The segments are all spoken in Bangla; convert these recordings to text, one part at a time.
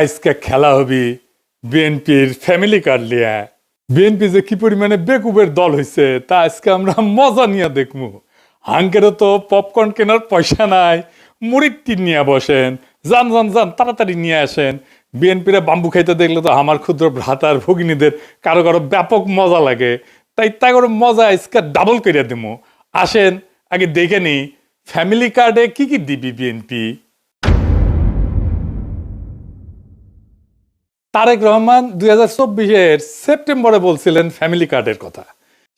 আজকে খেলা হবি বিএনপির ফ্যামিলি কার্ড লিয়া। বিএনপি যে কি পরিমাণে বেকুবের দল হয়েছে তা আজকে আমরা মজা নিয়ে দেখবো। হাঙ্কেরও তো পপকর্ন কেনার পয়সা নাই, মুড়ির টিন নিয়ে বসেন, যান যান যান তাড়াতাড়ি নিয়ে আসেন। বিএনপিরা বাম্বু খাইতে দেখলে তো আমার ক্ষুদ্র ভ্রাতার ভগিনীদের কারো কারো ব্যাপক মজা লাগে, তাই করে মজা আজকে ডাবল করে দেবো। আসেন আগে দেখে নি ফ্যামিলি কার্ডে কি কি দিবি বিএনপি। তারেক রহমান 2024-এর সেপ্টেম্বরে বলছিলেন ফ্যামিলি কার্ডের কথা।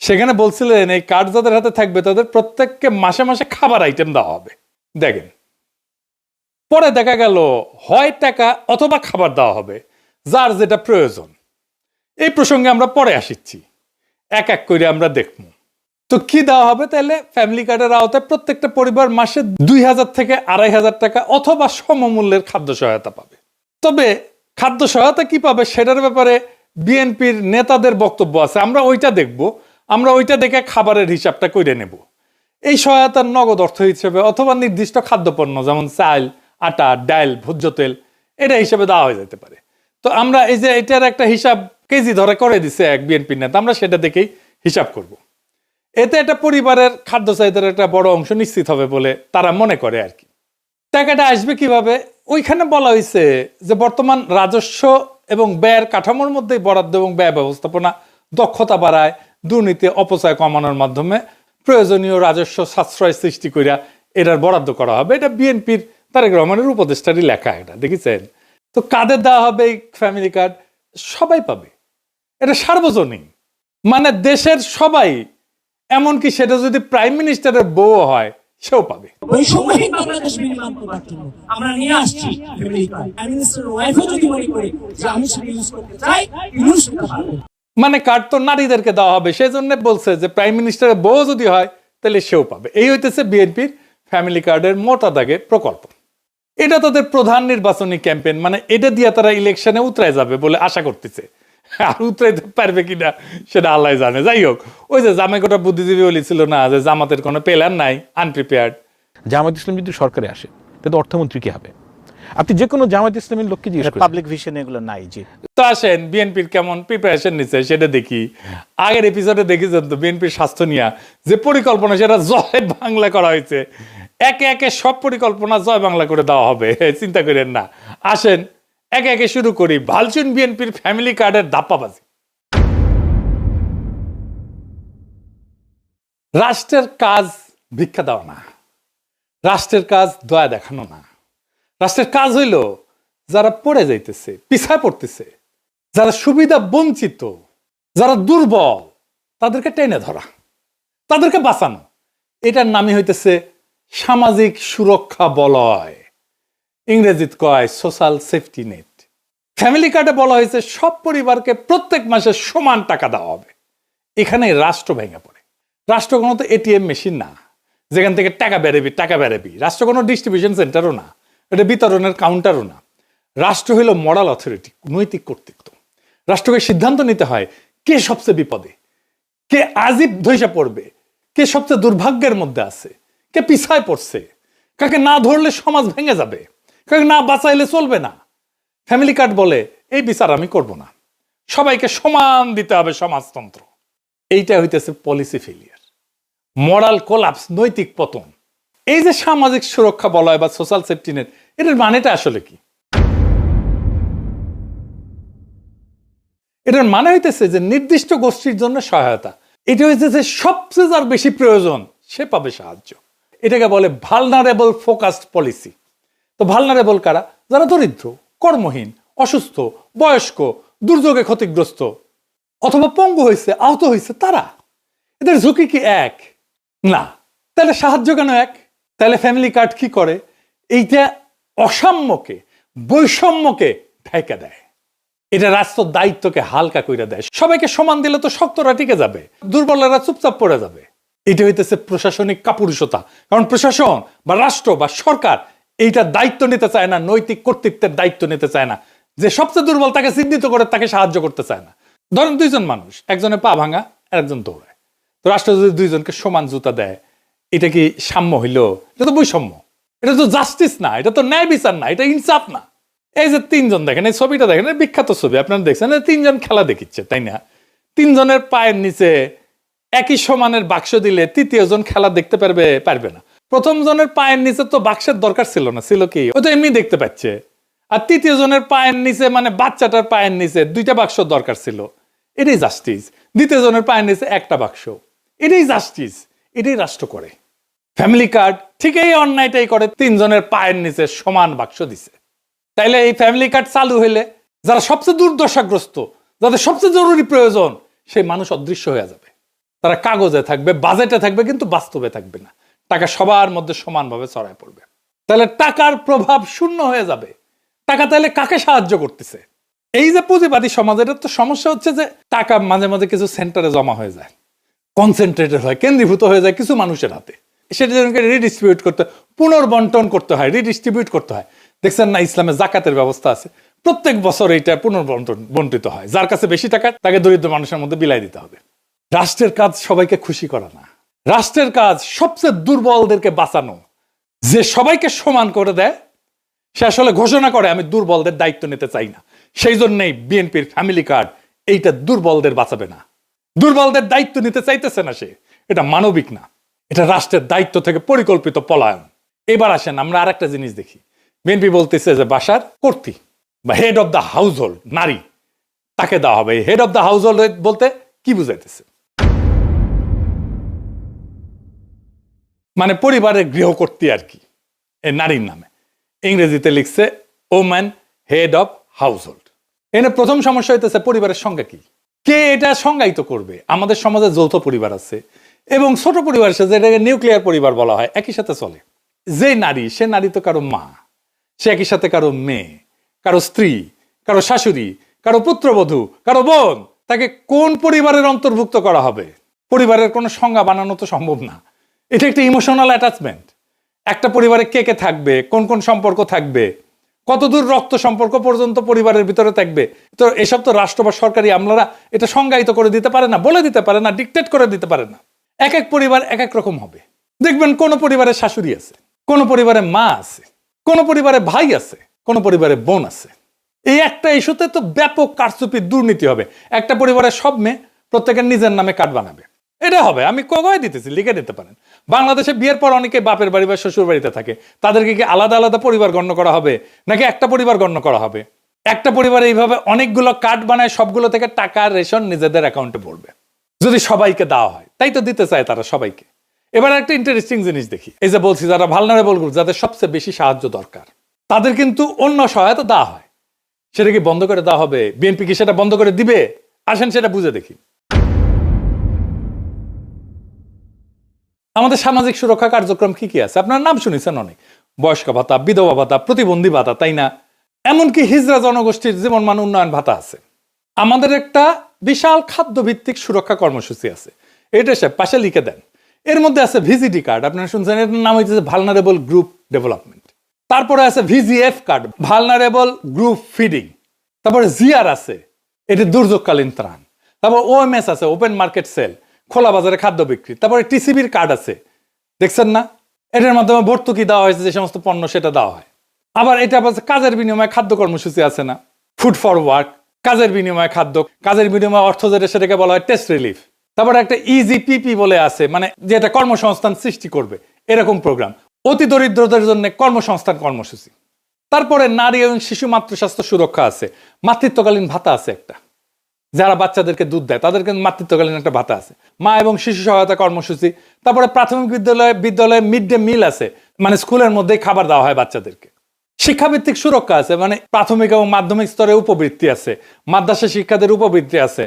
সেখানে বলছিলেন এই কার্ড যাদের হাতে থাকবে তাদের প্রত্যেককে মাসে মাসে খাবার আইটেম দেওয়া হবে। দেখেন, পরে দেখা গেল হয় টাকা অথবা খাবার দেওয়া হবে, যার যেটা প্রয়োজন। এই প্রসঙ্গে আমরা পরে আসিচ্ছি, এক এক করে আমরা দেখব। তো কি দেওয়া হবে তাহলে? ফ্যামিলি কার্ডের আওতায় প্রত্যেকটা পরিবার মাসে 2000 থেকে 2500 টাকা অথবা সমমূল্যের খাদ্য সহায়তা পাবে। তবে খাদ্য সহায়তা কি পাবে সেটার ব্যাপারে বিএনপির নেতাদের বক্তব্য আছে, আমরা ওইটা দেখব। আমরা ওইটা দেখে খাবারের হিসাবটা করে নেব। এই সহায়তার নগদ অর্থ হিসেবে অথবা নির্দিষ্ট খাদ্যপণ্য যেমন চাল, আটা, ডাল, ভোজ্য তেল এটা হিসেবে দেওয়া হয়ে যেতে পারে। তো আমরা এই যে এটার একটা হিসাব কেজি ধরে করে দিছে এক বিএনপির নেতা, আমরা সেটা দেখেই হিসাব করব। এতে একটা পরিবারের খাদ্য চাহিদার একটা বড় অংশ নিশ্চিত হবে বলে তারা মনে করে আর কি। টাকাটা আসবে কিভাবে? ওইখানে বলা হয়েছে যে বর্তমান রাজস্ব এবং ব্যয়ের কাঠামোর মধ্যে বরাদ্দ এবং ব্যয় ব্যবস্থাপনা দক্ষতা বাড়ায়, দুর্নীতি অপচয় কমানোর মাধ্যমে প্রয়োজনীয় রাজস্ব সাশ্রয় সৃষ্টি করিয়া এটার বরাদ্দ করা হবে। এটা বিএনপির তারেক রহমানের উপদেষ্টারই লেখা, এটা দেখেছেন। তো কাদের দেওয়া হবে এই ফ্যামিলি কার্ড? সবাই পাবে, এটা সার্বজনীন, মানে দেশের সবাই। এমনকি সেটা যদি প্রাইম মিনিস্টারের বউ হয় সেও পাবে। আমরা নিয়ে আসছি মানে কার্ড তো নারীদেরকে দেওয়া হবে, সেই জন্য বলছে যে প্রাইম মিনিস্টারের বউ যদি হয় তাহলে সেও পাবে। এই হইতেছে বিএনপির ফ্যামিলি কার্ডের মোটা দাগে প্রকল্প। এটা তাদের প্রধান নির্বাচনী ক্যাম্পেইন, মানে এটা দিয়ে তারা ইলেকশনে উতরায় যাবে বলে আশা করতেছে। আর উতরাইতে পারবে কিনা সেটা আল্লাহ জানে। যাই হোক, ওই যে জামাইকোটা বুদ্ধিজীবী বলেছিল না যে জামাতের কোনো প্ল্যান নাই, আনপ্রিপেয়ার্ড। জামায়াত ইসলাম যদি সরকারে আসে তাহলে অর্থমন্ত্রী কি হবে? আপনি যে কোনো জামায়াত ইসলামের লোককে জিজ্ঞেস করেন, পাবলিক ভিশন এগুলো নাই। জি, তো আসেন বিএনপির কেমন প্রিপারেশন নিচ্ছে সেটা দেখি। আগের এপিসোডে দেখেছেন তো বিএনপির স্বাস্থ্য নিয়ে যে পরিকল্পনা, সেটা জয় বাংলা করা হয়েছে। একে একে সব পরিকল্পনা জয় বাংলা করে দেওয়া হবে, চিন্তা করেন না। আসেন একে একে শুরু করি ভালচুন বিএনপির ফ্যামিলি কার্ডের ধাপ্পাবাজি। রাষ্ট্রের কাজ ভিক্ষা দেওয়া না, রাষ্ট্রের কাজ দয়া দেখানো না। রাষ্ট্রের কাজ হইল যারা পড়ে যাইতেছে, পিছায় পড়তেছে, যারা সুবিধা বঞ্চিত, যারা দুর্বল, তাদেরকে টেনে ধরা, তাদেরকে বাঁচানো। এটার নামই হইতেছে সামাজিক সুরক্ষা বলয়, ইংরেজিত কয় সোশ্যাল সেফটি নেট। ফ্যামিলি কার্ডে বলা হয়েছে সব পরিবারকে প্রত্যেক মাসে সমান টাকা দেওয়া হবে। এখানে রাষ্ট্র ভেঙে পড়ে। রাষ্ট্র কোনো তো এটিএম মেশিন না যেখান থেকে টাকা বেড়াবি। রাষ্ট্র কোনো ডিস্ট্রিবিউশন সেন্টারও না, এটা বিতরণের কাউন্টারও না। রাষ্ট্র হইল মরাল অথরিটি, নৈতিক কর্তৃত্ব। রাষ্ট্রকে সিদ্ধান্ত নিতে হয় কে সবচেয়ে বিপদে, কে আজীব ধৈর্য পড়বে, কে সবচেয়ে দুর্ভাগ্যের মধ্যে আছে, কে পিছায় পড়ছে, কাকে না ধরলে সমাজ ভেঙে যাবে, কাকে না বাঁচাইলে চলবে না। ফ্যামিলি কার্ড বলে এই বিচার আমি করব না, সবাইকে সমান দিতে হবে সমাজতন্ত্র। এইটা হইতেছে পলিসি ফেলিয়ার, মরাল কোলাপস, নৈতিক পতন। এই যে সামাজিক সুরক্ষা বলয় বা সোশ্যাল সেফটি নেট, এটার মানেটা আসলে কি? এটার মানে হইতেছে যে নির্দিষ্ট গোষ্ঠীর জন্য সহায়তা। এটা হইতেছে সবচেয়ে যার বেশি প্রয়োজন সে পাবে সাহায্য। এটাকে বলে ভালনারেবল ফোকাসড পলিসি। তো ভালনারেবল কারা? যারা দরিদ্র, কর্মহীন, অসুস্থ, বয়স্ক, দুর্যোগে ক্ষতিগ্রস্ত অথবা পঙ্গু হয়েছে, আহত হয়েছে, তারা। এদের ঝুঁকি কি এক? না। তাহলে সাহায্য কেন এক? তাহলে ফ্যামিলি কার্ড কি করে? এইটা অসাম্যকে, বৈষম্যকে ঢাইকা দেয়। এটা রাষ্ট্র দায়িত্বকে হালকা কইরা দেয়। সবাইকে সমান দিলে তো শক্তরা টিকে যাবে, দুর্বলেরা চুপচাপ পড়ে যাবে। এটা হইতেছে প্রশাসনিক কাপুরুষতা। কারণ প্রশাসন বা রাষ্ট্র বা সরকার এইটা দায়িত্ব নিতে চায় না, নৈতিক কর্তৃত্বের দায়িত্ব নিতে চায় না। যে সবচেয়ে দুর্বল তাকে চিহ্নিত করে তাকে সাহায্য করতে চায় না। ধরেন দুইজন মানুষ, একজনের পা ভাঙা আর একজন দৌড়ায়। তো রাষ্ট্র যদি দুইজনকে সমান জুতা দেয়, এটা কি সাম্য হইল? এটা তো বৈষম্য, এটা তো জাস্টিস না, এটা তো ন্যায় বিচার না, এটা ইনসাফ না। এই যে তিনজন দেখেন, এই ছবিটা দেখেন, বিখ্যাত ছবি আপনারা দেখছেন, তিনজন খেলা দেখিচ্ছে, তাই না? তিনজনের পায়ের নিচে একই সমানের বাক্স দিলে তৃতীয় জন খেলা দেখতে পারবে না। প্রথম জনের পায়ের নিচে তো বাক্সের দরকার ছিল না, ছিল কি, ও তো এমনি দেখতে পাচ্ছে। আর তৃতীয় জনের পায়ের নিচে মানে বাচ্চাটার পায়ের নিচে 2টা বাক্স দরকার ছিল, এটাই জাস্টিস। দ্বিতীয় জনের পায়ের নিচে একটা বাক্স, এটাই জাস্টিস, এটাই রাষ্ট্র করে। ফ্যামিলি কার্ড ঠিক এই অন্যায়টাই করে, তিনজনের পায়ের নিচে সমান বাক্স দিছে। তাইলে এই ফ্যামিলি কার্ড চালু হইলে যারা সবচেয়ে দুর্দশাগ্রস্ত, যাদের সবচেয়ে জরুরি প্রয়োজন, সেই মানুষ অদৃশ্য হয়ে যাবে। তারা কাগজে থাকবে, বাজেটে থাকবে, কিন্তু বাস্তবে থাকবে না। টাকা সবার মধ্যে সমানভাবে ছড়ায় পড়বে। তাহলে টাকার প্রভাব শূন্য হয়ে যাবে। টাকা তাহলে কাকে সাহায্য করতেছে? এই যে পুঁজিবাদী সমাজ, এটার তো সমস্যা হচ্ছে যে টাকা মাঝে মাঝে কিছু সেন্টারে জমা হয়ে যায়, কনসেন্ট্রেটেড হয়, কেন্দ্রীভূত হয়ে যায় কিছু মানুষের হাতে। সেটা যেন রিডিস্ট্রিবিউট করতে, পুনর্বন্টন করতে হয়, রিডিস্ট্রিবিউট করতে হয়। দেখছেন না, ইসলামে জাকাতের ব্যবস্থা আছে, প্রত্যেক বছর এইটা বন্টিত হয়। যার কাছে বেশি টাকা, তাকে দরিদ্র মানুষের মধ্যে বিলাই দিতে হবে। রাষ্ট্রের কাজ সবাইকে খুশি করা না, রাষ্ট্রের কাজ সবচেয়ে দুর্বলদেরকে বাঁচানো। যে সবাইকে সমান করে দেয়, সে আসলে ঘোষণা করে আমি দুর্বলদের দায়িত্ব নিতে চাই না। সেই জন্যই বিএনপির ফ্যামিলি কার্ড এইটা দুর্বলদের বাঁচাবে না, দুর্বলদের দায়িত্ব নিতে চাইতেছে না সে। এটা মানবিক না, এটা রাষ্ট্রের দায়িত্ব থেকে পরিকল্পিত পলায়ন। এবার আসেন আমরা আর একটা জিনিস দেখি। বিএনপি বলতেছে যে বাসার কর্ত্রী বা head of the house hold নারী, তাকে দেওয়া হবে। Head of the house hold বলতে কি বুঝাইতেছে? মানে পরিবারের গৃহকর্ত্রী আর কি, এই নারীর নামে। ইংরেজিতে লিখছে woman head of house hold. এনে প্রথম সমস্যা হইতেছে পরিবারের সংজ্ঞা কি, কে এটা সংজ্ঞায়িত করবে? আমাদের সমাজে যৌথ পরিবার আছে এবং ছোট পরিবার আছে, যেটাকে নিউক্লিয়ার পরিবার বলা হয়, একই সাথে চলে। যে নারী, সে নারী তো কারো মা, সে একই সাথে কারো মেয়ে, কারো স্ত্রী, কারো শাশুড়ি, কারো পুত্রবধূ, কারো বোন। তাকে কোন পরিবারের অন্তর্ভুক্ত করা হবে? পরিবারের কোনো সংজ্ঞা বানানো তো সম্ভব না। এটা একটা ইমোশনাল অ্যাটাচমেন্ট। একটা পরিবারে কে কে থাকবে, কোন কোন সম্পর্ক থাকবে, কতদূর রক্ত সম্পর্ক পর্যন্ত পরিবারের ভিতরে থাকবে, তো এসব তো রাষ্ট্র বা সরকারি আমলারা এটা সংজ্ঞায়িত করে দিতে পারে না, বলে দিতে পারে না, ডিকটেট করে দিতে পারে না। এক এক পরিবার এক এক রকম হবে। দেখবেন কোন পরিবারে শাশুড়ি আছে, কোন পরিবারে মা আছে, কোন পরিবারে ভাই আছে, কোন পরিবারে বোন আছে। এই একটা ইস্যুতে তো ব্যাপক কারচুপি, দুর্নীতি হবে। একটা পরিবারের সব মেয়ে প্রত্যেকের নিজের নামে কার্ড বানাবে, এটা হবে। আমি কয়ে দিতেছি, লিখে দিতে পারেন। বাংলাদেশে বিয়ের পর অনেকে বাপের বাড়ি বা শ্বশুর বাড়িতে থাকে, তাদেরকে কি আলাদা আলাদা পরিবার গণ্য করা হবে, নাকি একটা পরিবার গণ্য করা হবে? একটা পরিবারে এইভাবে অনেকগুলো কার্ড বানায়, সবগুলো থেকে টাকা রেশন নিজেদের অ্যাকাউন্টে পড়বে, যদি সবাইকে দেওয়া হয়। তাই তো দিতে চায় তারা সবাইকে। এবার একটা ইন্টারেস্টিং জিনিস দেখি। এই যে বলছি, যারা ভালনারেবল গ্রুপ, যাদের সবচেয়ে বেশি সাহায্য দরকার, তাদের কিন্তু অন্য সহায়তা দেওয়া হয়। সেটা কি বন্ধ করে দেওয়া হবে? বিএনপি কি সেটা বন্ধ করে দিবে? আসেন সেটা বুঝে দেখি। আমাদের সামাজিক সুরক্ষা কার্যক্রম কি কি আছে? আপনার নাম শুনেছেন অনেক, বয়স্ক ভাতা, বিধবা ভাতা, প্রতিবন্ধী ভাতা, তাই না? এমনকি হিজড়া জনগোষ্ঠীর জীবন মান উন্নয়ন ভাতা আছে। আমাদের একটা বিশাল খাদ্যভিত্তিক সুরক্ষা কর্মসূচি আছে, এটা সে পাশে লিখে দেন। এর মধ্যে আছে ভিজিডি কার্ড, আপনারা শুনছেন, এর নাম হচ্ছে ভালনারেবল গ্রুপ ডেভেলপমেন্ট। তারপরে আছে VGF card, vulnerable group feeding. তারপরে জিআর আছে, এটি দুর্যোগকালীন ত্রাণ। তারপর ওএমএস আছে, ওপেন মার্কেট সেল, খোলা বাজারে খাদ্য বিক্রি। তারপরে টিসিবির কার্ড আছে, দেখছেন না? এটার মাধ্যমে ভর্তুকি দেওয়া হয়েছে, যে সমস্ত পণ্য সেটা দেওয়া হয়। আবার এটা কাজের বিনিময়ে খাদ্য কর্মসূচি আছে না, ফুড ফর ওয়ার্ক, কাজের বিনিময়ে খাদ্য, কাজের বিনিময়ে অর্থ, যেটা সেটাকে বলা হয় টেস্ট রিলিফ। তারপরে একটা ইজিপিপি বলে আছে, মানে যেটা কর্মসংস্থান সৃষ্টি করবে, এরকম প্রোগ্রাম। অতি দরিদ্রদের জন্য কর্মসংস্থান কর্মসূচি। তারপরে নারী এবং শিশু মাতৃস্বাস্থ্য সুরক্ষা আছে, মাতৃত্বকালীন ভাতা আছে একটা, যারা বাচ্চাদেরকে দুধ দেয় তাদেরকে মাতৃত্বকালীন একটা ভাতা আছে, মা এবং শিশু সহায়তা কর্মসূচি। তারপরে প্রাথমিক বিদ্যালয়ে মিড ডে মিল আছে, মানে স্কুলের মধ্যেই খাবার দেওয়া হয় বাচ্চাদেরকে। শিক্ষাভিত্তিক সুরক্ষা আছে, মানে প্রাথমিক এবং মাধ্যমিক স্তরে উপবৃত্তি আছে, মাদ্রাসা শিক্ষাদের উপবৃত্তি আছে,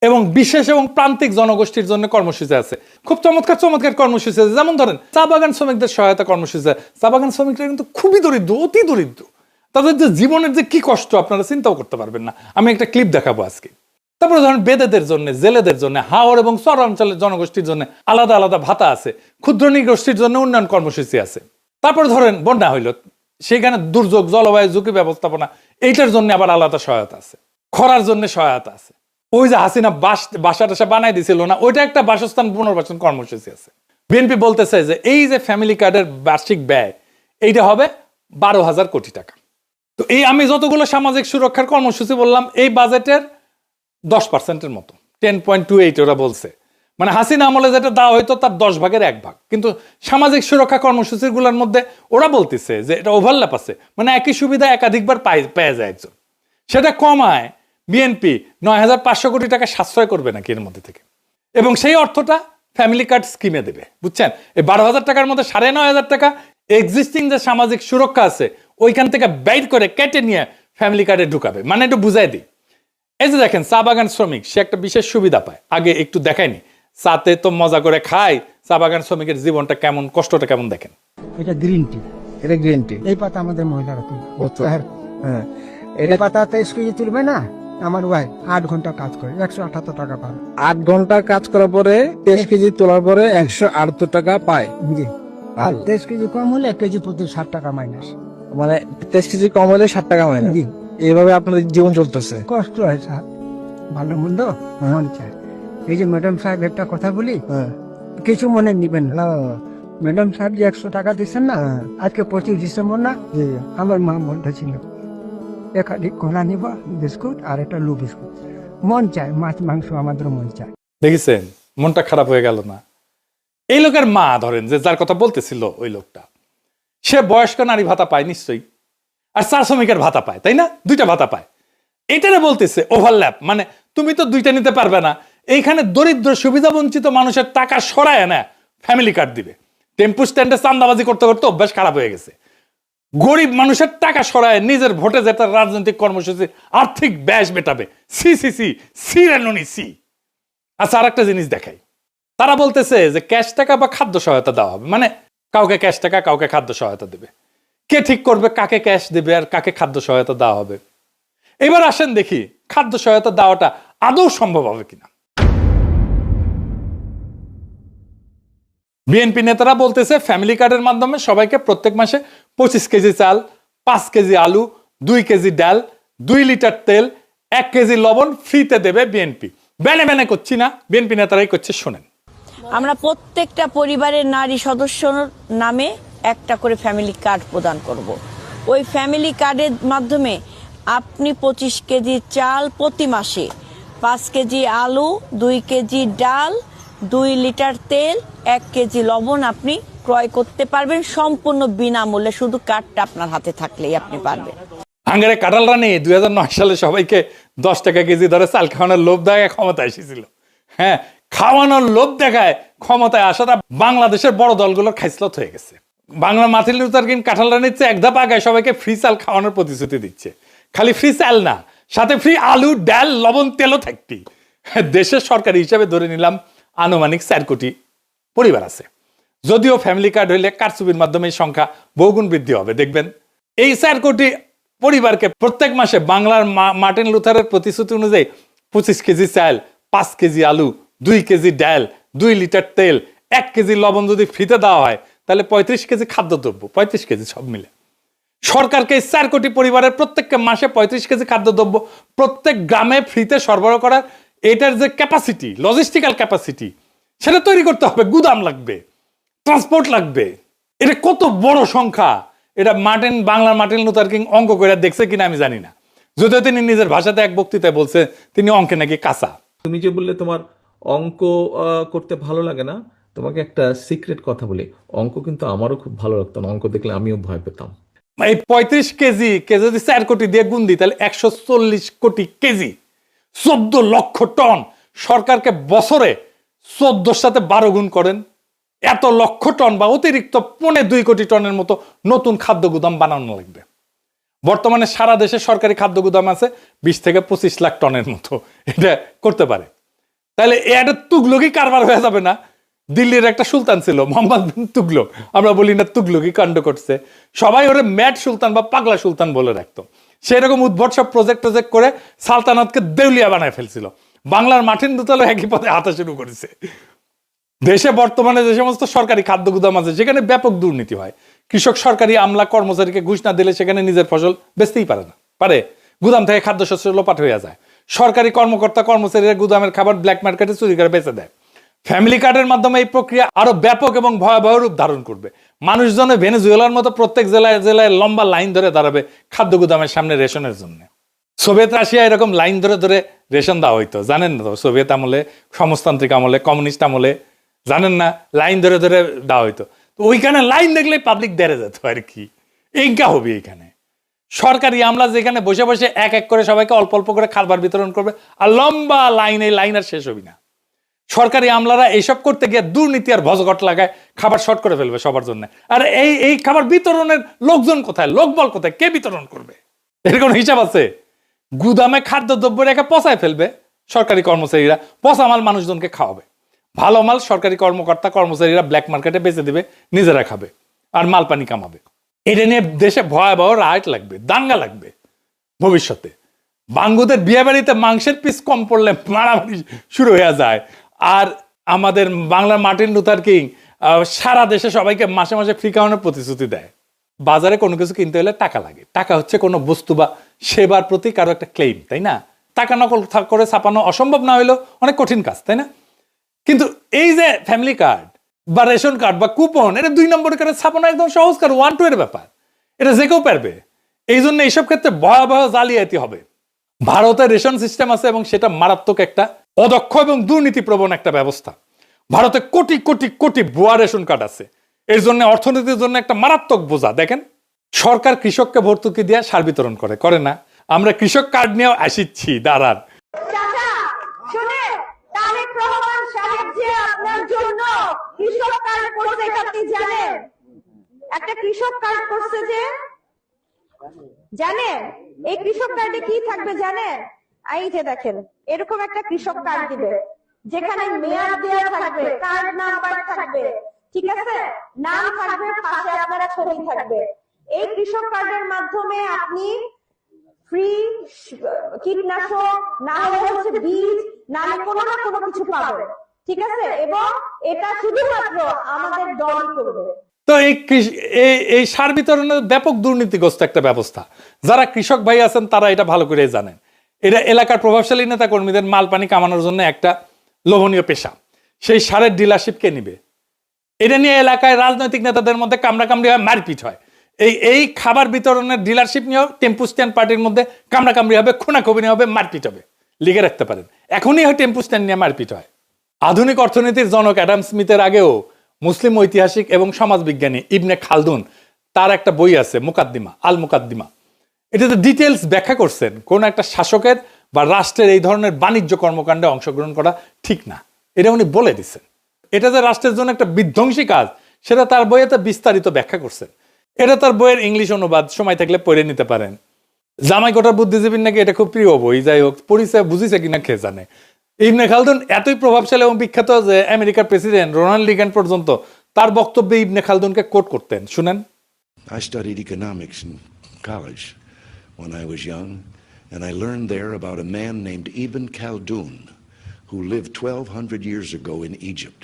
এবং বিশেষ এবং প্রান্তিক জনগোষ্ঠীর জন্য কর্মসূচি আছে। খুব চমৎকার চমৎকার কর্মসূচি আছে। যেমন ধরেন চা বাগান শ্রমিকদের সহায়তা কর্মসূচি আছে। চা বাগান শ্রমিকরা কিন্তু খুবই দরিদ্র, অতি দরিদ্র। তাদের যে জীবনের যে কি কষ্ট আপনারা চিন্তাও করতে পারবেন না। আমি একটা ক্লিপ দেখাবো আজকে। তারপরে ধরেন বেদেদের জন্য, জেলেদের জন্য, হাওর এবং চর অঞ্চলের জনগোষ্ঠীর জন্য আলাদা আলাদা ভাতা আছে। ক্ষুদ্র নৃগোষ্ঠীর জন্য উন্নয়ন কর্মসূচি আছে। তারপরে ধরেন বন্যা হইল, সেখানে দুর্যোগ, জলবায়ু ঝুঁকি ব্যবস্থাপনা, এইটার জন্য আবার আলাদা সহায়তা আছে। খরার জন্য সহায়তা আছে। ওই যে হাসিনা বাসা টাসা বানাই দিছিল না, ওইটা একটা বাসস্থান পুনর্বাসন কর্মসূচি আছে। বিএনপি বলতেছে যে এই যে ফ্যামিলি কার্ডের বার্ষিক ব্যয়, এইটা হবে 12,000 কোটি টাকা। তো এই আমি যতগুলো সামাজিক সুরক্ষার কর্মসূচি বললাম এই বাজেটের 10%-এর মতো, 10.28 ওরা বলছে। মানে হাসিনা আমলে যেটা দেওয়া হয়তো তার 10 ভাগের 1 ভাগ। কিন্তু সামাজিক সুরক্ষা কর্মসূচিগুলোর মধ্যে ওরা বলতেছে যে এটা ওভারল্যাপ আছে, মানে একই সুবিধা একাধিকবার পেয়ে যায় একজন। সেটা কমায় বিএনপি 9,500 কোটি টাকা সাশ্রয় করবে নাকি এর মধ্যে থেকে, এবং সেই অর্থটা ফ্যামিলি কার্ড স্কিমে দেবে। বুঝছেন, এই 12,000 টাকার মধ্যে 9,500 টাকা এক্সিস্টিং যে সামাজিক সুরক্ষা আছে ওইখান থেকে বাইর করে কেটে নিয়ে ফ্যামিলি কার্ডে ঢুকাবে। মানে একটু বুঝাই দিই, এই যে দেখেন চা বাগান শ্রমিক সে একটা বিশেষ সুবিধা পায়, আগে একটু দেখায়নি, চাতে তো মজা করে খায়, চা বাগান শ্রমিকের জীবনটা কেমন, কষ্টটা কেমন দেখেন। এটা গ্রিন টি, এটা গ্রিন টি। এই পাতা আমাদের মহিলারা তুলবে। হ্যাঁ, এই পাতা 23 কেজি তুলবে না, আমার ওয়াই 8 ঘন্টা কাজ করে 178 টাকা পাবে। 8 ঘন্টা কাজ করার পরে 23 কেজি তোলার পরে 178 টাকা পায়। জি, আর 23 কেজি কম হলে 1 কেজি প্রতি 60 টাকা মাইনাস। মানে 23 কেজি কম হলে 60 টাকা হয় না। জি, এইভাবে আপনাদের জীবন চলতেছে। কষ্ট হয় স্যার, ভালো মন্দ মন চায়। এই যে ম্যাডাম সাহেব একটা কথা বলি, কিছু মনে নিবেন না। ম্যাডাম সাহেব যে 100 টাকা দিচ্ছেন না, আজকে 25 ডিসেম্বর না, আমার মা বলতেছিল একাধিক কলা নিব, বিস্কুট আর একটা লু বিস্কুট। মন চায়, মাছ মাংস আমাদের মন চায়। দেখেছেন মনটা খারাপ হয়ে গেল না? এই লোকের মা ধরেন যে যার কথা বলতেছিল ওই লোকটা, সে বয়স্ক নারী ভাতা পায় নিশ্চয়ই, আর চা শ্রমিকের ভাতা পায়, তাই না? 2টা ভাতা পায়। এটারে বলতেছে ওভারল্যাপ, মানে তুমি তো 2টা নিতে পারবে না, এইখানে দরিদ্র সুবিধা বঞ্চিত মানুষের টাকা সরায় না ফ্যামিলি কার্ড দিবে। টেম্পু স্ট্যান্ডে চান্দাবাজি করতে করতে অভ্যাস খারাপ হয়ে গেছে, গরিব মানুষের টাকা সরায় নিজের ভোটে যেটা রাজনৈতিক কর্মসূচি আর্থিক ব্যয় মেটাবে। সি সি সি সি রানুনি সি। আচ্ছা, আর একটা জিনিস দেখাই, তারা বলতেছে যে ক্যাশ টাকা বা খাদ্য সহায়তা দেওয়া হবে, মানে কাউকে ক্যাশ টাকা কাউকে খাদ্য সহায়তা দেবে। কে ঠিক করবে কাকে ক্যাশ দেবে আর কাকে খাদ্য সহায়তা দেওয়া হবে? এবার আসেন দেখি খাদ্য সহায়তা দেওয়াটা আদৌ সম্ভব হবে কিনা। বিএনপি নেতারা বলতেছে ফ্যামিলি কার্ডের মাধ্যমে সবাইকে প্রত্যেক মাসে 25 কেজি চাল, 5 কেজি আলু, 2 কেজি ডাল, 2 লিটার তেল, 1 কেজি লবণ ফ্রিতে দেবে বিএনপি। বেনে বেনে করছি না, বিএনপি নেতারাই করছে, শোনেন। আমরা প্রত্যেকটা পরিবারের নারী সদস্যর নামে একটা করে ফ্যামিলি কার্ড প্রদান করব। ওই ফ্যামিলি কার্ডের মাধ্যমে আপনি 25 কেজি চাল প্রতি মাসে, 5 কেজি আলু, 2 কেজি ডাল, 2 লিটার তেল, 1 কেজি লবণ আপনি ক্রয় করতে পারবেন সম্পূর্ণ বিনামূল্যে, শুধু কার্ডটা আপনার হাতে থাকলেই আপনি পারবেন। হাঙ্গারে কাঁঠাল রানী 2009 সালে সবাইকে 10 টাকা কেজি ধরে চাল খাওয়ানোর লোভ দেখায় ক্ষমতায় এসেছিল। হ্যাঁ, খাওয়ানোর লোভ দেখায় ক্ষমতায় আসাটা বাংলাদেশের বড় দলগুলোর খাইসলত হয়ে গেছে। বাংলা মার্টিন লুথার কিং কাঁঠাল রানীর চেয়ে 1 ধাপ আগায় সবাইকে ফ্রি চাল খাওয়ানোর প্রতিশ্রুতি দিচ্ছে। খালি ফ্রি চাল না, সাথে ফ্রি আলু, ডাল, লবণ, তেলও থাকতি। দেশের সরকারি হিসাবে ধরে নিলাম আনুমানিক 4 কোটি পরিবার আছে। যদিও ফ্যামিলি কার্ড হইলে কারচুপির মাধ্যমে এই সংখ্যা বহুগুণ বৃদ্ধি হবে। দেখবেন এই 4 কোটি পরিবারকে প্রত্যেক মাসে বাংলার মার্টিন লুথারের প্রতিশ্রুতি অনুযায়ী 25 কেজি চাল, 5 কেজি আলু, 2 কেজি ডাল, 2 লিটার তেল, 1 কেজি লবণ যদি ফ্রিতে দেওয়া হয় তাহলে 35 কেজি খাদ্যদ্রব্য, 35 কেজি সব মিলে সরকারকে 4 কোটি পরিবারের প্রত্যেককে মাসে 35 কেজি খাদ্যদ্রব্য প্রত্যেক গ্রামে ফ্রিতে সরবরাহ করার এটার যে ক্যাপাসিটি, লজিস্টিক্যাল ক্যাপাসিটি, সেটা তৈরি করতে হবে। গুদাম লাগবে, ট্রান্সপোর্ট লাগবে। এটা কত বড় সংখ্যা, এটা বাংলার মার্টিন লুথার কিং অঙ্ক করে দেখছে কিনা আমি জানি না, যদিও তিনি নিজের ভাষাতে এক বক্তৃতায় বলছে তিনি অঙ্কে নাকি কাঁচা। তুমি যে বললে তোমার অঙ্ক করতে ভালো লাগে না, তোমাকে একটা সিক্রেট কথা বলি, অঙ্ক কিন্তু আমারও খুব ভালো লাগতো না, অঙ্ক দেখলে আমিও ভয় পেতাম। এই 35 কেজি যদি 4 কোটি দিয়ে গুণ দিই তাহলে 140 কোটি কেজি, 14 লক্ষ টন। সরকারকে বছরে 14 সাথে 12 গুণ করেন, এত লক্ষ টন বা অতিরিক্ত 2.25 কোটি টনের মতো নতুন খাদ্য গুদাম বানানো লাগবে। বর্তমানে সারা দেশে সরকারি খাদ্য গুদাম আছে 20 থেকে 25 লাখ টনের মতো, এটা করতে পারে। তাহলে এটা তুগলকি কারবার হয়ে যাবে না? দিল্লির একটা সুলতান ছিল মোহাম্মদ বিন তুগলক, আমরা বলি না তুগলকি কাণ্ড করছে, সবাই ওরে ম্যাড সুলতান বা পাগলা সুলতান বলে রাখতো। সেরকম উদ্ভট সব প্রজেক্ট করে সালতানাতকে দেউলিয়া বানায় ফেলছিল। বাংলার মার্টিন লুথারও একই পথে হাঁটা শুরু করেছে। দেশে বর্তমানে যে সমস্ত সরকারি খাদ্য গুদাম আছে সেখানে ব্যাপক দুর্নীতি হয়। কৃষক সরকারি আমলা কর্মচারীকে ঘুষ না দিলে সেখানে নিজের ফসল বেচতেই পারে না, পারে গুদাম থেকে খাদ্যশস্য লোপাট হয়ে যায়। সরকারি কর্মকর্তা কর্মচারীরা গুদামের খাবার ব্ল্যাক মার্কেটে চুরি করে বেচে দেয়। ফ্যামিলি কার্ডের মাধ্যমে এই প্রক্রিয়া আরো ব্যাপক এবং ভয়াবহ রূপ ধারণ করবে। মানুষজনে ভেনেজুয়েলার মতো প্রত্যেক জেলায় জেলায় লম্বা লাইন ধরে দাঁড়াবে খাদ্য গুদামের সামনে রেশনের জন্য। সোভিয়েত রাশিয়া এরকম লাইন ধরে ধরে রেশন দেওয়া হইতো, জানেন না তো? সোভিয়েত আমলে, সমাজতান্ত্রিক আমলে, কমিউনিস্ট আমলে, জানেন না, লাইন ধরে ধরে দেওয়া হইতো। তো ওইখানে লাইন দেখলে পাবলিক দেড়ে যেত আর কি। এইটা হবে এইখানে সরকারি আমলা যেখানে বসে বসে এক এক করে সবাইকে অল্প অল্প করে খাবার বিতরণ করবে, আর লম্বা লাইন, এই লাইন আর শেষ হবি না। সরকারি আমলারা এইসব করতে গিয়ে দুর্নীতি আর ভজঘট লাগায় খাবার শর্ট করে ফেলবে সবার জন্য। আর এই খাবার বিতরণের লোকজন কোথায়, লোকবল কোথায়, কে বিতরণ করবে? এর কোনো হিসাব আছে? গুদামে খাদ্যদ্রব্য রেখে পচায় ফেলবে সরকারি কর্মচারীরা, পচা মাল মানুষজনকে খাওয়াবে, ভালো মাল সরকারি কর্মকর্তা কর্মচারীরা ব্ল্যাক মার্কেটে বেচে দিবে, নিজেরা খাবে আর মাল পানি কামাবে। এটা নিয়ে দেশে ভয়াবহ রাইট লাগবে, দাঙ্গা লাগবে ভবিষ্যতে। বাঙ্গুদের বিয়ে বাড়িতে মাংসের পিস কম পড়লে মারামারি শুরু হয়ে যায়। আর আমাদের বাংলার মার্টিন লুথার কিং সারা দেশে সবাইকে মাসে মাসে ফ্রি খাওয়ানোর প্রতিশ্রুতি দেয়। বাজারে কোনো কিছু কিনতে হলে টাকা লাগে। টাকা হচ্ছে কোনো বস্তু বা সেবার প্রতি কারো একটা ক্লেম, তাই না? টাকা নকল করে ছাপানো অসম্ভব না হইলেও অনেক কঠিন কাজ, তাই না? কিন্তু এই যে ফ্যামিলি কার্ড বা রেশন কার্ড বা কুপন, এটা 2 নম্বর করে ছাপানো একদম সহজ কাজ, 1-2 এর ব্যাপার। এটা যে কেউ পারবে। এই জন্য এইসব ক্ষেত্রে ভয়াবহ জালিয়াতি হবে। ভারতের রেশন সিস্টেম আছে এবং সেটা মারাত্মক একটা অদক্ষ এবং দুর্নীতিপ্রবণ একটা ব্যবস্থা। ভারতে কোটি কোটি কোটি ভুয়া রেশন কার্ড আছে। এর জন্য অর্থনীতির জন্য একটা মারাত্মক বোঝা। দেখেন, সরকার কৃষককে ভর্তুকি দিয়ে সার বিতরণ করে না? আমরা কৃষক কার্ড নিয়েও আসিচ্ছি, দাঁড়ান। চাচা শুনে, তারেক রহমান সাহেব যে আপনার জন্য কৃষক কার্ড করছে এটা আপনি জানেন? একটা কৃষক কার্ড করছে যে, জানেন এই কৃষক কার্ডে কি থাকবে জানেন? এই যে দেখেন, এরকম একটা কৃষক কার্ড দিবে যেখানে মেয়াদ দেওয়া থাকবে, কার্ড নাম্বার থাকবে, ঠিক আছে, নাম থাকবে, পাশে আপনার ছবি থাকবে। এই কৃষক কার্ডের মাধ্যমে আপনি ফ্রি কীটনাশক, না হলে হচ্ছে বীজ, না হলে কোনো না কোনো কিছু পাবেন, ঠিক আছে? এবং এটা শুধুমাত্র আমাদের দল করবে। তো এই সার বিতরণের ব্যাপক দুর্নীতিগ্রস্ত একটা ব্যবস্থা। যারা কৃষক ভাই আছেন তারা এটা ভালো করে জানেন। এটা এলাকার প্রভাবশালী নেতা কর্মীদের মাল পানি কামানোর জন্য একটা লোভনীয় পেশা। সেই সারের ডিলারশিপ কে নিবে? এটা নিয়ে এলাকায় রাজনৈতিক নেতাদের মধ্যে কামড়াকামড়ি হয়, মারপিট হয়। এই খাবার বিতরণের ডিলারশিপ নিয়েও টেম্পু স্ট্যান্ড পার্টির মধ্যে কামড়াকামড়ি হবে, খুনাখুবি হবে, মারপিট হবে। লিখে রাখতে পারেন, এখনই হয় টেম্পু স্ট্যান্ড নিয়ে মারপিট হয়। আধুনিক অর্থনীতির জনক অ্যাডাম স্মিথের আগেও মুসলিম ঐতিহাসিক এবং সমাজবিজ্ঞানী ইবনে খালদুন, তার একটা বই আছে মুকাদ্দিমা, আল মুকাদ্দিমা। এটাতে ডিটেলস ব্যাখ্যা করছেন কোন একটা শাসকের বা রাষ্ট্রের এই ধরনের বাণিজ্য কর্মকাণ্ডে অংশগ্রহণ করা ঠিক না। এটা উনি বলে দিচ্ছেন। এটা যে রাষ্ট্রের জন্য একটা বিধ্বংসী কাজ, সেটা তার বইয়েতে বিস্তারিত ব্যাখ্যা করছেন। এটা তার বইয়ের ইংলিশ অনুবাদ, সময় থাকলে পড়ে নিতে পারেন। জামাই কোটার বুদ্ধিজীবীর নাকি এটা খুব প্রিয় বই। যাই হোক, পড়িছে বুঝিছে কিনা খেয়ে জানে। ইবনে খালদুন এতই প্রভাবশালী এবং বিখ্যাত যে আমেরিকার প্রেসিডেন্ট রোনাল্ড রিগান পর্যন্ত তার বক্তব্যে ইবনে খালদুনকে কোট করতেন। শুনেন। I studied economics in college when I was young, and I learned there about a man named Ibn Khaldun who lived 1200 years ago in Egypt.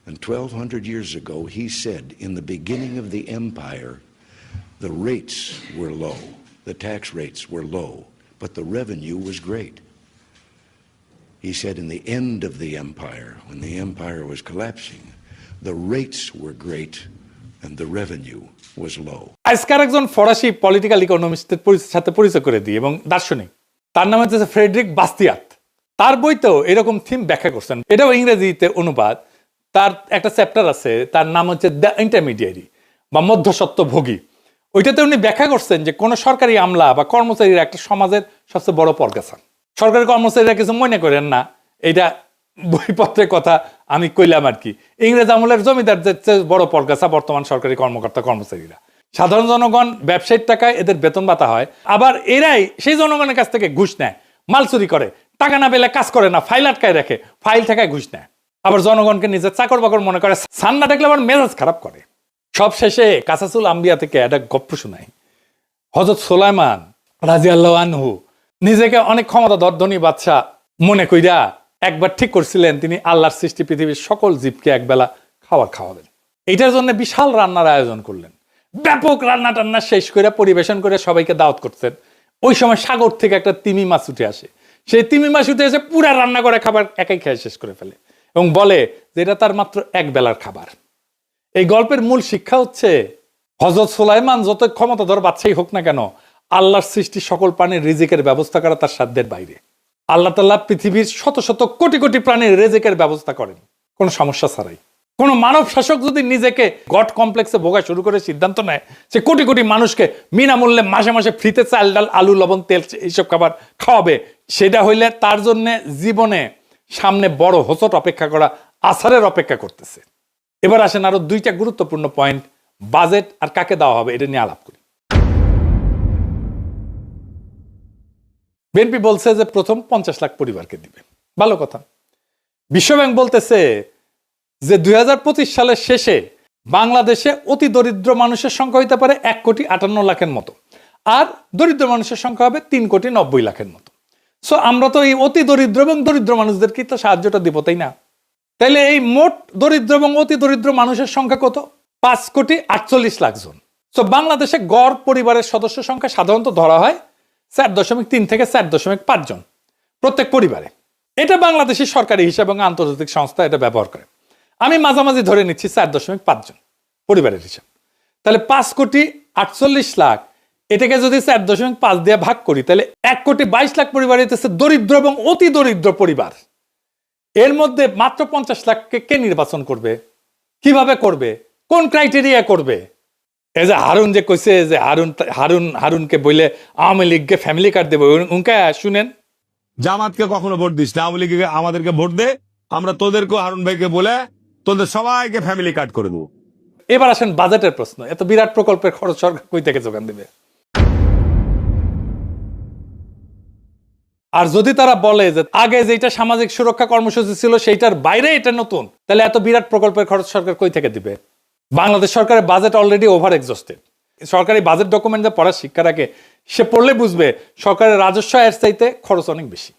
And 1200 years ago he said, in the beginning of the empire, the rates were low, the tax rates were low, but the revenue was great. He said in the end of the empire, when the empire was collapsing, the rates were great and the revenue was low. আজকার একজন ফরাসি পলিটিক্যাল ইকোনমিস্টের সাথে পরিচয় করে দিই এবং দার্শনিক, তার নাম হচ্ছে ফ্রেডরিক বাস্তিয়াত। তার বইতেও এরকম থিম ব্যাখ্যা করছেন। এটাও ইংরেজিতে অনুবাদ। তার একটা চ্যাপ্টার আছে, তার নাম হচ্ছে দ্য ইন্টারমিডিয়ারি বা মধ্যস্বত্বভোগী। ওইটাতে উনি ব্যাখ্যা করছেন যে কোনো সরকারি আমলা বা কর্মচারীরা একটা সমাজের সবচেয়ে বড় পরগাছা। সরকারি কর্মচারীরা কিছু মনে করেন না, এইটা বইপত্রের কথা আমি কইলাম আর কি। ইংরেজ আমলের জমিদারদের চেয়ে বড় পরগাছা বর্তমান সরকারি কর্মকর্তা কর্মচারীরা। সাধারণ জনগণ ব্যবসায়িক টাকায় এদের বেতন ভাতা হয়, আবার এরাই সেই জনগণের কাছ থেকে ঘুষ নেয়, মাল চুরি করে, টাকা না পেলে কাজ করে না, ফাইল আটকায় রাখে, ফাইল টাকায় ঘুষ নেয়, আবার জনগণকে নিজের চাকর বাকর মনে করে, সান না দেখলে আবার মেজাজ খারাপ করে। সব শেষে কাসাসুল আম্বিয়া থেকে একটা গপ্প শোনাই। হযরত সুলাইমান রাদিয়াল্লাহু আনহু নিজেকে অনেক ক্ষমতাধর ধনী বাদশা মনে কইরা একবার ঠিক করছিলেন তিনি আল্লাহর সৃষ্টি পৃথিবীর সকল জীবকে একবেলা খাবার খাওয়াবেন। এইটার জন্য বিশাল রান্নার আয়োজন করলেন। ব্যাপক রান্না টান্না শেষ করে পরিবেশন করে সবাইকে দাওয়াত করছেন। ওই সময় সাগর থেকে একটা তিমি মাছ উঠে আসে। সেই তিমি মাছ উঠে এসে পুরা রান্না করে খাবার একাই খেয়ে শেষ করে ফেলে। এবং বলে যে এটা তার মাত্র এক বেলার খাবার। এই গল্পের মূল শিক্ষা হচ্ছে হযরত সুলাইমান যত ক্ষমতাধর বাদশাহী হোক না কেন, আল্লাহর সৃষ্টি সকল প্রাণীর রিজিকের ব্যবস্থা করা তার সাধ্যের বাইরে। আল্লাহ তাআলা পৃথিবীর শত শত কোটি কোটি প্রাণীর রিজিকের ব্যবস্থা করেন কোনো সমস্যা ছাড়াই। কোন মানব শাসক যদি নিজেকে গড কমপ্লেক্সে ভোগা শুরু করে সিদ্ধান্ত নেয় সে কোটি কোটি মানুষকে বিনামূল্যে মাসে মাসে ফ্রিতে চাল ডাল আলু লবণ তেল এইসব খাবার খাওয়াবে, সেটা হইলে তার জন্য জীবনে সামনে বড় হোঁচট অপেক্ষা করা, আছাড়ের অপেক্ষা করতেছে। এবার আসেন আরো দুইটা গুরুত্বপূর্ণ পয়েন্ট, বাজেট আর কাকে দেওয়া হবে এটা নিয়ে আলাপ করি। বিএনপি বলছে যে প্রথম 50 লাখ পরিবারকে দিবে, ভালো কথা। বিশ্বব্যাংক বলতেছে যে 2025 সালের শেষে বাংলাদেশে অতি দরিদ্র মানুষের সংখ্যা হইতে পারে 1,58,00,000-এর মতো, আর দরিদ্র মানুষের সংখ্যা হবে 3,90,00,000-এর মতো। সো আমরা তো এই অতি দরিদ্র এবং দরিদ্র মানুষদেরকে তো সাহায্যটা দিব, তাই না? তাইলে এই মোট দরিদ্র এবং অতি দরিদ্র মানুষের সংখ্যা কত? 5,48,00,000 জন। সো বাংলাদেশে গড় পরিবারের সদস্য সংখ্যা সাধারণত ধরা হয় 4.3 থেকে 4.5 জন প্রত্যেক পরিবারে। এটা বাংলাদেশের সরকারি হিসাব এবং আন্তর্জাতিক সংস্থা এটা ব্যবহার করে। আমি মাঝামাঝি ধরে নিচ্ছি 4.5 জন পরিবারের হিসাব। তাহলে 5,48,00,000 এটাকে যদি 4.5 দিয়ে ভাগ করি তাহলে 1,22,00,000 পরিবার হইতেছে দরিদ্র এবং অতি দরিদ্র পরিবার। এর মধ্যে মাত্র 50 লাখকে কে নির্বাচন করবে? কিভাবে করবে? কোন ক্রাইটেরিয়া করবে? এই যে হারুন যে কইছে যে হারুনকে বলে আওয়ামী লীগকে ফ্যামিলি কার্ড দেবে, উনকা শুনেন। জামাতকে কখনো ভোট দিস না, আওয়ামী লীগকে আমাদেরকে ভোট দে, আমরা তোদেরকে হারুন ভাইকে বলে তোদের সবাইকে ফ্যামিলি কার্ড করে দেবো। এবার আসেন বাজেটের প্রশ্ন। এত বিরাট প্রকল্পের খরচ সরকার কই থেকে যোগান দেবে? আর যদি তারা বলে যে আগে যেটা সামাজিক সুরক্ষা কর্মসূচি ছিল সেইটার বাইরে এটা নতুন, তাহলে এত বিরাট প্রকল্পের খরচ সরকার কই থেকে দিবে? বাংলাদেশ সরকারের বাজেট অলরেডি ওভার এক্সস্টেড। সরকারি বাজেট ডকুমেন্ট পড়ার শিক্ষা রাখে, সে পড়লে বুঝবে সরকারের রাজস্ব এর চাইতে খরচ অনেক বেশি।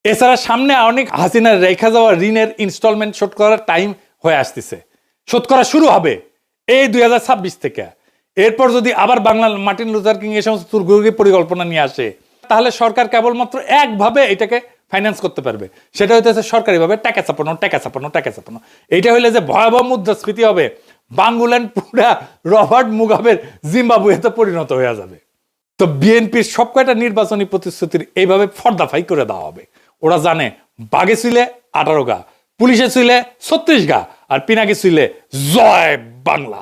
এছাড়া সামনে অনেক হাসিনার রেখা যাওয়া ঋণের ইনস্টলমেন্ট শোধ করার টাইম হয়ে আসতেছে, শোধ করা শুরু হবে এই 2026 থেকে। এরপর যদি আবার বাংলা মার্টিন লুথার কিং এই সমস্ত তুর্গি পরিকল্পনা নিয়ে আসে, তাহলে সরকার কেবলমাত্র একভাবে এটাকে ফাইন্যান্স করতে পারবে, সেটা হইতেছে সরকারিভাবে টাকা চাপানো। এইটা হইলে যে ভয়াবহ মুদ্রাস্ফীতি হবে, বাংলাদেশ পুরা রবার্ট মুগাবের জিম্বাবুয়েতে পরিণত হয়ে যাবে। তো বিএনপির সব কয়টা নির্বাচনী প্রতিশ্রুতির এইভাবে ফর্দাফাই করে দেওয়া হবে। ওরা জানে বাগে ছিলে 18 গা, পুলিশে ছিলে 36 গা, আর পিনাকি ছিলে জয় বাংলা।